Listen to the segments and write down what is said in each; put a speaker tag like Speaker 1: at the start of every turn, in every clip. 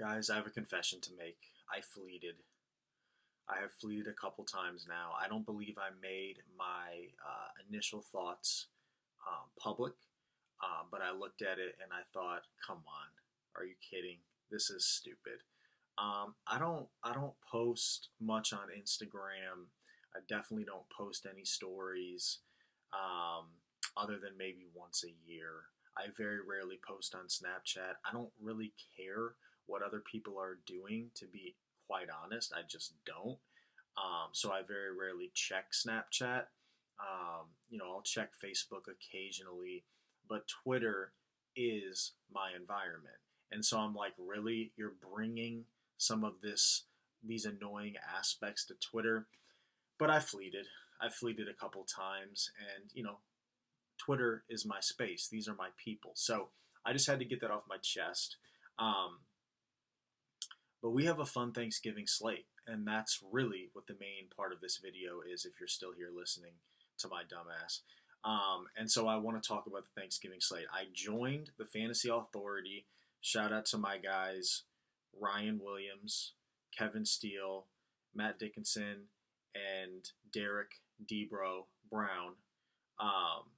Speaker 1: Guys, I have a confession to make. I fleeted. I have fleeted a couple times now. I don't believe I made my initial thoughts public, but I looked at it and I thought, "Come on, are you kidding? This is stupid." I don't post much on Instagram. I definitely don't post any stories, um, other than maybe once a year. I very rarely post on Snapchat. I don't really care what other people are doing, to be quite honest. I just don't. So I very rarely check Snapchat. I'll check Facebook occasionally, but Twitter is my environment. And so I'm like, really? You're bringing some of these annoying aspects to Twitter? But I fleeted. I fleeted a couple times, and Twitter is my space. These are my people. So I just had to get that off my chest. Um, but we have a fun Thanksgiving slate, and that's really what the main part of this video is if you're still here listening to my dumbass. And so I want to talk about the Thanksgiving slate. I joined the Fantasy Authority. Shout out to my guys, Ryan Williams, Kevin Steele, Matt Dickinson, and Derek Debro Brown. Um,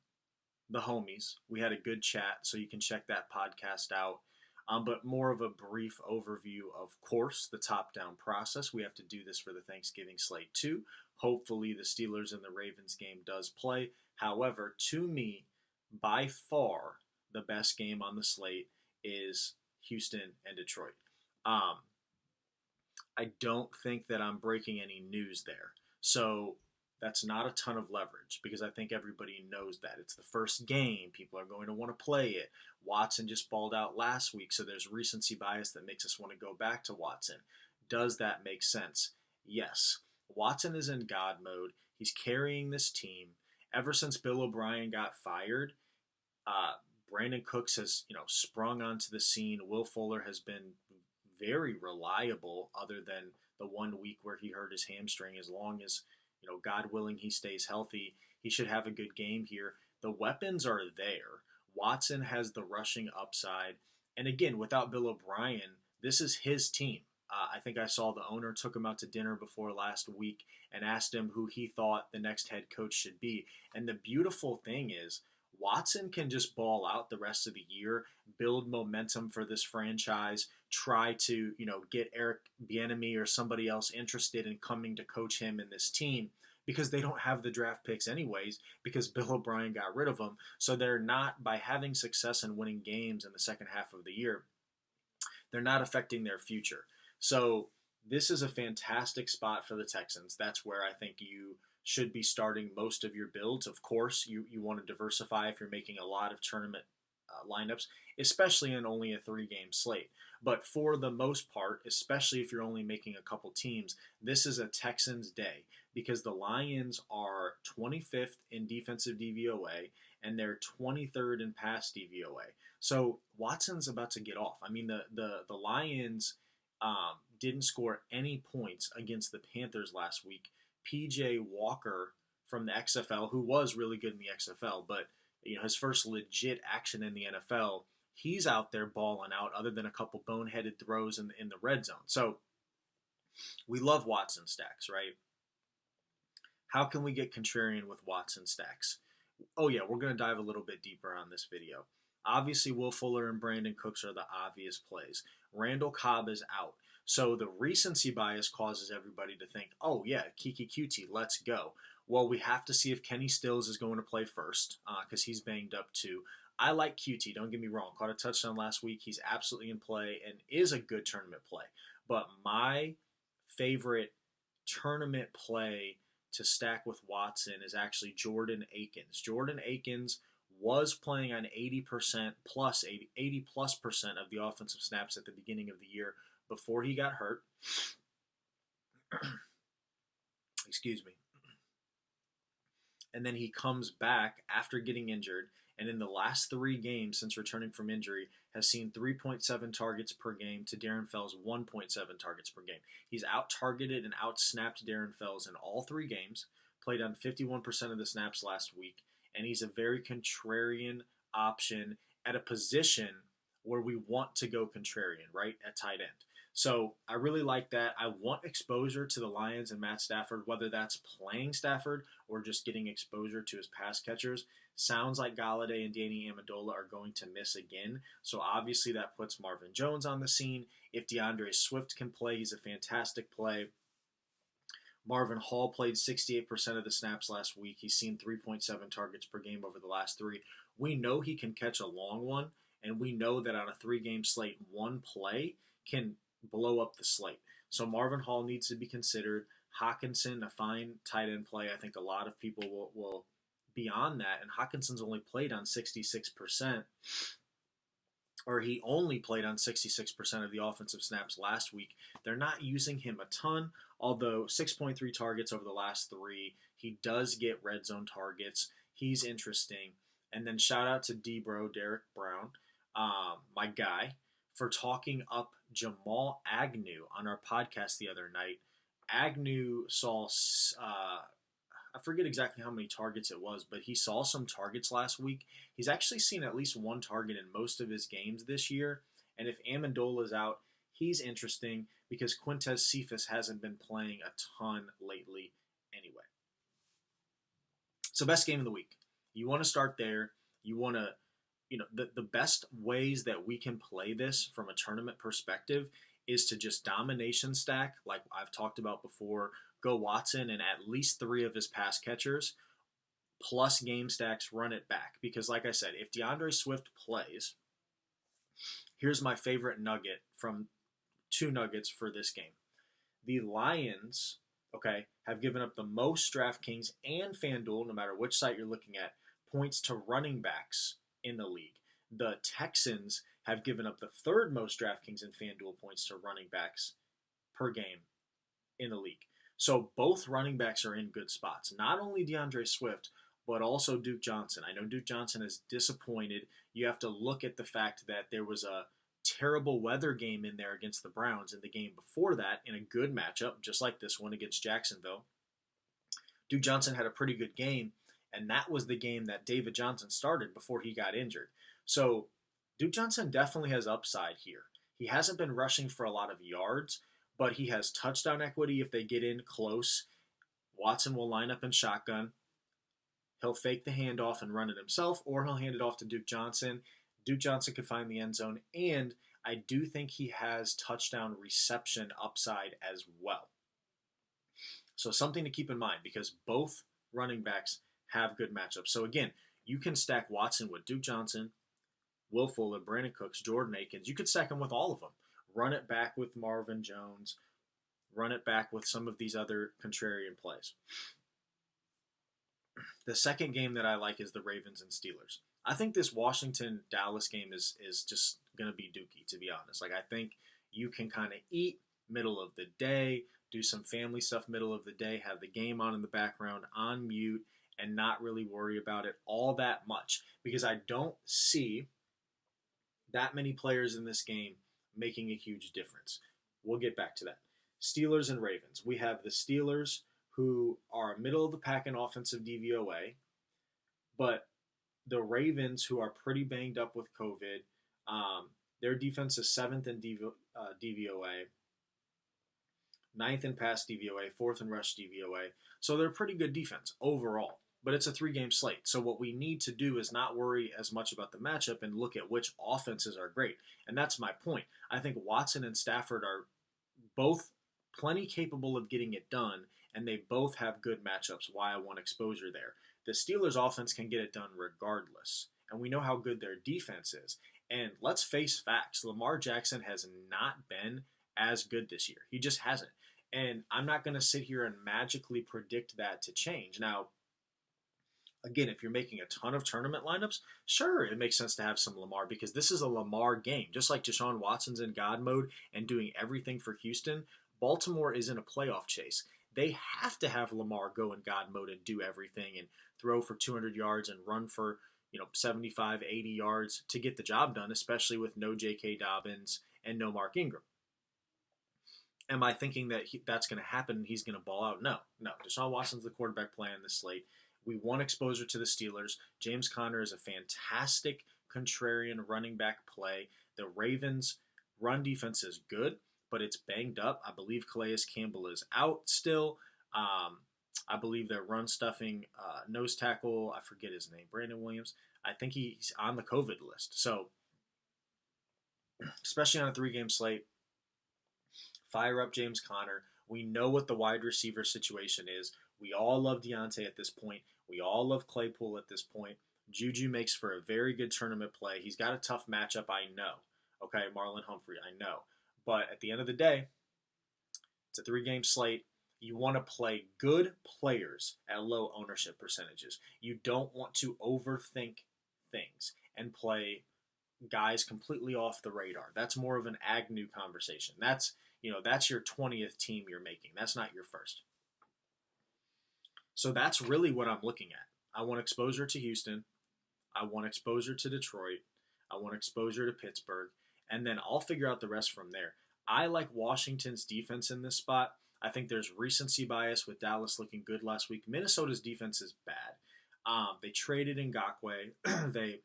Speaker 1: the homies. We had a good chat, so you can check that podcast out. But more of a brief overview, of course, the top-down process. We have to do this for the Thanksgiving slate too. Hopefully the Steelers and the Ravens game does play. However, to me, by far, the best game on the slate is Houston and Detroit. I don't think that I'm breaking any news there. So that's not a ton of leverage because I think everybody knows that. It's the first game. People are going to want to play it. Watson just balled out last week, so there's recency bias that makes us want to go back to Watson. Does that make sense? Yes. Watson is in God mode. He's carrying this team. Ever since Bill O'Brien got fired, Brandon Cooks has, sprung onto the scene. Will Fuller has been very reliable other than the 1 week where he hurt his hamstring. As long as, God willing, he stays healthy, he should have a good game here. The weapons are there. Watson has the rushing upside. And again, without Bill O'Brien, this is his team. I think I saw the owner took him out to dinner before last week and asked him who he thought the next head coach should be. And the beautiful thing is, Watson can just ball out the rest of the year, build momentum for this franchise, try to, get Eric Bieniemy or somebody else interested in coming to coach him in this team because they don't have the draft picks anyways because Bill O'Brien got rid of them. So they're not, by having success and winning games in the second half of the year, they're not affecting their future. So this is a fantastic spot for the Texans. That's where I think you should be starting most of your builds. Of course, you want to diversify if you're making a lot of tournament lineups, especially in only a 3-game slate. But for the most part, especially if you're only making a couple teams, this is a Texans day because the Lions are 25th in defensive DVOA and they're 23rd in pass DVOA. So Watson's about to get off. I mean, the Lions didn't score any points against the Panthers last week. PJ Walker from the XFL, who was really good in the XFL, but his first legit action in the NFL, he's out there balling out other than a couple boneheaded throws in the red zone. So we love Watson stacks, right? How can we get contrarian with Watson stacks? Oh yeah, we're going to dive a little bit deeper on this video. Obviously, Will Fuller and Brandon Cooks are the obvious plays. Randall Cobb is out. So the recency bias causes everybody to think, oh yeah, Kiki QT, let's go. Well, we have to see if Kenny Stills is going to play first because he's banged up too. I like QT, don't get me wrong. Caught a touchdown last week. He's absolutely in play and is a good tournament play. But my favorite tournament play to stack with Watson is actually Jordan Akins. Jordan Akins was playing on 80% plus 80 plus percent of the offensive snaps at the beginning of the year before he got hurt. Excuse me. And then he comes back after getting injured, and in the last 3 games since returning from injury has seen 3.7 targets per game to Darren Fells' 1.7 targets per game. He's out-targeted and out-snapped Darren Fells in all 3 games, played on 51% of the snaps last week, and he's a very contrarian option at a position where we want to go contrarian, right, at tight end. So I really like that. I want exposure to the Lions and Matt Stafford, whether that's playing Stafford or just getting exposure to his pass catchers. Sounds like Galladay and Danny Amendola are going to miss again. So obviously that puts Marvin Jones on the scene. If DeAndre Swift can play, he's a fantastic play. Marvin Hall played 68% of the snaps last week. He's seen 3.7 targets per game over the last three. We know he can catch a long one, and we know that on a 3-game slate, one play can blow up the slate. So Marvin Hall needs to be considered. Hawkinson, a fine tight end play. I think a lot of people will be on that, and Hawkinson's only played on 66%, or he only played on 66% of the offensive snaps last week. They're not using him a ton, although 6.3 targets over the last three. He does get red zone targets. He's interesting. And then shout out to Derek Brown, my guy, for talking up Jamal Agnew on our podcast the other night. Agnew saw, I forget exactly how many targets it was, but he saw some targets last week. He's actually seen at least one target in most of his games this year. And if Amendola is out, he's interesting because Quintez Cephas hasn't been playing a ton lately anyway. So best game of the week. You want to start there. You want to, the best ways that we can play this from a tournament perspective is to just domination stack, like I've talked about before. Go Watson and at least 3 of his pass catchers, plus game stacks, run it back. Because like I said, if DeAndre Swift plays, here's my favorite nugget from 2 nuggets for this game. The Lions, have given up the most DraftKings and FanDuel, no matter which site you're looking at, points to running backs in the league. The Texans have given up the 3rd most DraftKings and FanDuel points to running backs per game in the league. So both running backs are in good spots. Not only DeAndre Swift, but also Duke Johnson. I know Duke Johnson is disappointed. You have to look at the fact that there was a terrible weather game in there against the Browns in the game before that in a good matchup, just like this one against Jacksonville. Duke Johnson had a pretty good game, and that was the game that David Johnson started before he got injured. So Duke Johnson definitely has upside here. He hasn't been rushing for a lot of yards, but he has touchdown equity if they get in close. Watson will line up in shotgun. He'll fake the handoff and run it himself, or he'll hand it off to Duke Johnson. Duke Johnson could find the end zone, and I do think he has touchdown reception upside as well. So something to keep in mind because both running backs have good matchups. So again, you can stack Watson with Duke Johnson, Will Fuller, Brandon Cooks, Jordan Akins. You could stack him with all of them. Run it back with Marvin Jones. Run it back with some of these other contrarian plays. The second game that I like is the Ravens and Steelers. I think this Washington-Dallas game is just going to be dookie, to be honest. Like, I think you can kind of eat middle of the day, do some family stuff middle of the day, have the game on in the background, on mute, and not really worry about it all that much. Because I don't see that many players in this game making a huge difference. We'll get back to that. Steelers and Ravens. We have the Steelers, who are middle of the pack in offensive DVOA, but the Ravens, who are pretty banged up with COVID, their defense is 7th in DVOA, 9th in pass DVOA, 4th in rush DVOA. So they're a pretty good defense overall. But it's a 3-game slate. So what we need to do is not worry as much about the matchup and look at which offenses are great. And that's my point. I think Watson and Stafford are both plenty capable of getting it done, and they both have good matchups, why I want exposure there. The Steelers' offense can get it done regardless, and we know how good their defense is. And let's face facts. Lamar Jackson has not been as good this year. He just hasn't. And I'm not going to sit here and magically predict that to change. Now, again, if you're making a ton of tournament lineups, sure, it makes sense to have some Lamar because this is a Lamar game. Just like Deshaun Watson's in God mode and doing everything for Houston, Baltimore is in a playoff chase. They have to have Lamar go in God mode and do everything and throw for 200 yards and run for 75, 80 yards to get the job done, especially with no J.K. Dobbins and no Mark Ingram. Am I thinking that that's going to happen and he's going to ball out? No. Deshaun Watson's the quarterback play on this slate. We want exposure to the Steelers. James Conner is a fantastic contrarian running back play. The Ravens' run defense is good, but it's banged up. I believe Calais Campbell is out still. I believe they're run stuffing nose tackle. I forget his name. Brandon Williams. I think he's on the COVID list. So, especially on a 3-game slate, fire up James Conner. We know what the wide receiver situation is. We all love Deontay at this point. We all love Claypool at this point. Juju makes for a very good tournament play. He's got a tough matchup, I know. Okay, Marlon Humphrey, I know. But at the end of the day, it's a 3-game slate. You want to play good players at low ownership percentages. You don't want to overthink things and play guys completely off the radar. That's more of an Agnew conversation. That's your 20th team you're making. That's not your first. So that's really what I'm looking at. I want exposure to Houston. I want exposure to Detroit. I want exposure to Pittsburgh. And then I'll figure out the rest from there. I like Washington's defense in this spot. I think there's recency bias with Dallas looking good last week. Minnesota's defense is bad. They traded Ngakoue. They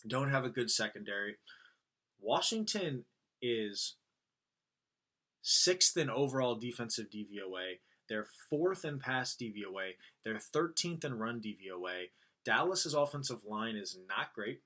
Speaker 1: don't have a good secondary. Washington is 6th in overall defensive DVOA. They're 4th in pass DVOA. They're 13th in run DVOA. Dallas's offensive line is not great.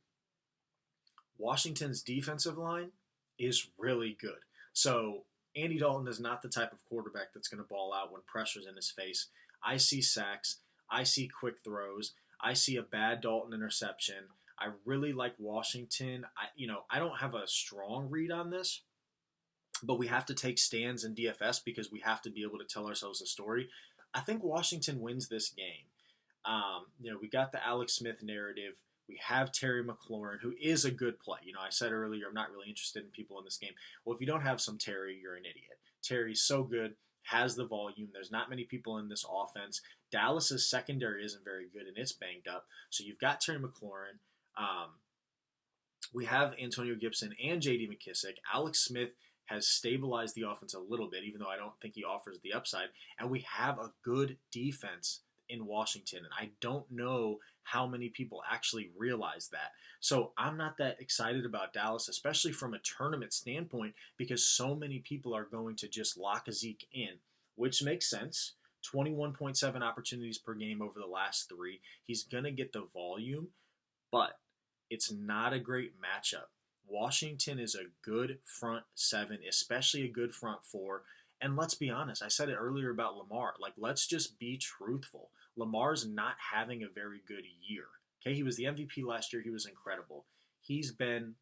Speaker 1: Washington's defensive line is really good. So Andy Dalton is not the type of quarterback that's going to ball out when pressure's in his face. I see sacks. I see quick throws. I see a bad Dalton interception. I really like Washington. I don't have a strong read on this, but we have to take stands in DFS because we have to be able to tell ourselves a story. I think Washington wins this game. We got the Alex Smith narrative. We have Terry McLaurin, who is a good play. I said earlier I'm not really interested in people in this game. Well, if you don't have some Terry, you're an idiot. Terry's so good, has the volume. There's not many people in this offense. Dallas's secondary isn't very good, and it's banged up. So you've got Terry McLaurin. We have Antonio Gibson and J.D. McKissick. Alex Smith has stabilized the offense a little bit, even though I don't think he offers the upside. And we have a good defense in Washington, and I don't know how many people actually realize that. So I'm not that excited about Dallas, especially from a tournament standpoint, because so many people are going to just lock a Zeke in, which makes sense. 21.7 opportunities per game over the last 3. He's going to get the volume, but it's not a great matchup. Washington is a good front 7, especially a good front 4. And let's be honest, I said it earlier about Lamar. Let's just be truthful. Lamar's not having a very good year. Okay, he was the MVP last year. He was incredible. He's been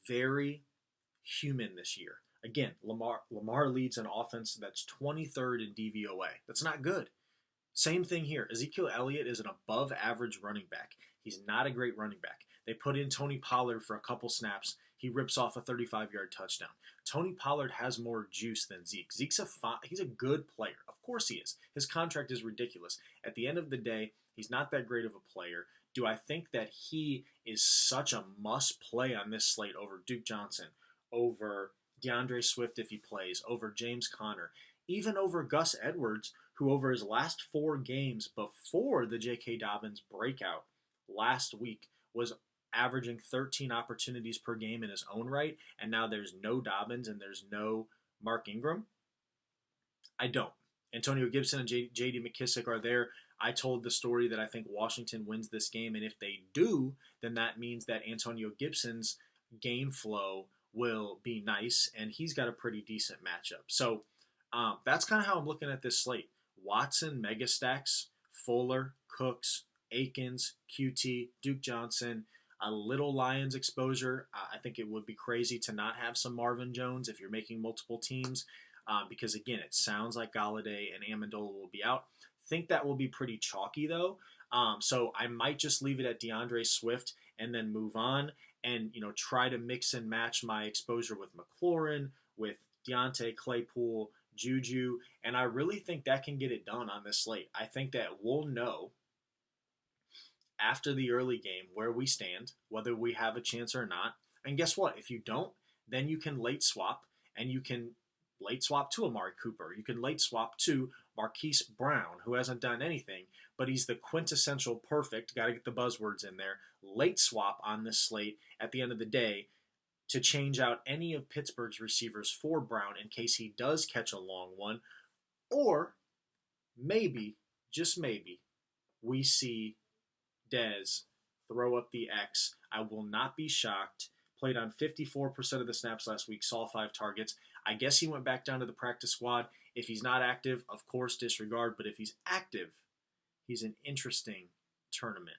Speaker 1: very human this year. Again, Lamar leads an offense that's 23rd in DVOA. That's not good. Same thing here. Ezekiel Elliott is an above-average running back. He's not a great running back. They put in Tony Pollard for a couple snaps. He rips off a 35-yard touchdown. Tony Pollard has more juice than Zeke. He's a good player. Of course he is. His contract is ridiculous. At the end of the day, he's not that great of a player. Do I think that he is such a must-play on this slate over Duke Johnson, over DeAndre Swift if he plays, over James Conner, even over Gus Edwards, who over his last 4 games before the J.K. Dobbins breakout last week was averaging 13 opportunities per game in his own right, and now there's no Dobbins and there's no Mark Ingram? I don't. Antonio Gibson and J.D. McKissick are there. I told the story that I think Washington wins this game, and if they do, then that means that Antonio Gibson's game flow will be nice, and he's got a pretty decent matchup. So that's kind of how I'm looking at this slate. Watson, mega stacks, Fuller, Cooks, Akins, QT, Duke Johnson, a little Lions exposure. I think it would be crazy to not have some Marvin Jones if you're making multiple teams because, again, it sounds like Galladay and Amendola will be out. Think that will be pretty chalky, though. So I might just leave it at DeAndre Swift and then move on and, try to mix and match my exposure with McLaurin, with Deontay, Claypool, Juju, and I really think that can get it done on this slate. I think that we'll know after the early game where we stand, whether we have a chance or not. And guess what? If you don't, then you can late swap, and you can late swap to Amari Cooper. You can late swap to Marquise Brown, who hasn't done anything, but he's the quintessential perfect, got to get the buzzwords in there, late swap on this slate at the end of the day to change out any of Pittsburgh's receivers for Brown in case he does catch a long one. Or maybe, just maybe, we see Dez throw up the X. I will not be shocked. Played on 54% of the snaps last week, saw 5 targets. I guess he went back down to the practice squad. If he's not active, of course, disregard. But if he's active, he's an interesting tournament